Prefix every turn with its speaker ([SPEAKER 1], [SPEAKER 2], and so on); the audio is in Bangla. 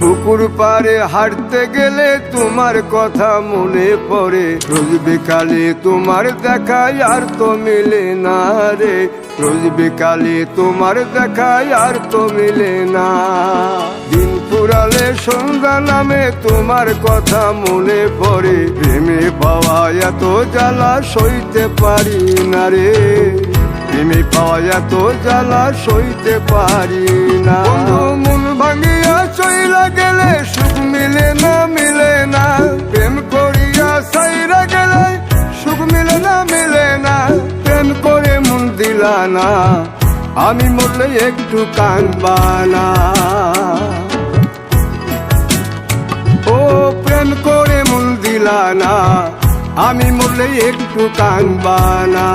[SPEAKER 1] পুকুর পাড়ে হাঁটতে গেলে তোমার কথা মনে পড়ে, রোজ বিকালে তোমার দেখায় আর তো মিলে না রে, রোজ বিকালে তোমার দেখায় আর তো মিলে না। দিন ফুরালে সন্ধ্যা নামে তোমার কথা মনে পড়ে, প্রেমে পাওয়া এত জ্বালা সইতে পারি না রে, প্রেমে পাওয়া এত জ্বালা সইতে পারি না। মন ভাঙিয়া চইলা গেলে সুখ মিলে না, মিলে না, প্রেম করিয়া সাইরা গেলে সুখ মিলে না, মিলে না, প্রেম করে মন দিলা না, আমি মরলে একটু কাঁদবা না। ও প্রেম করে মন দিলা না, আমি মরলে একটু কাঁদবা না।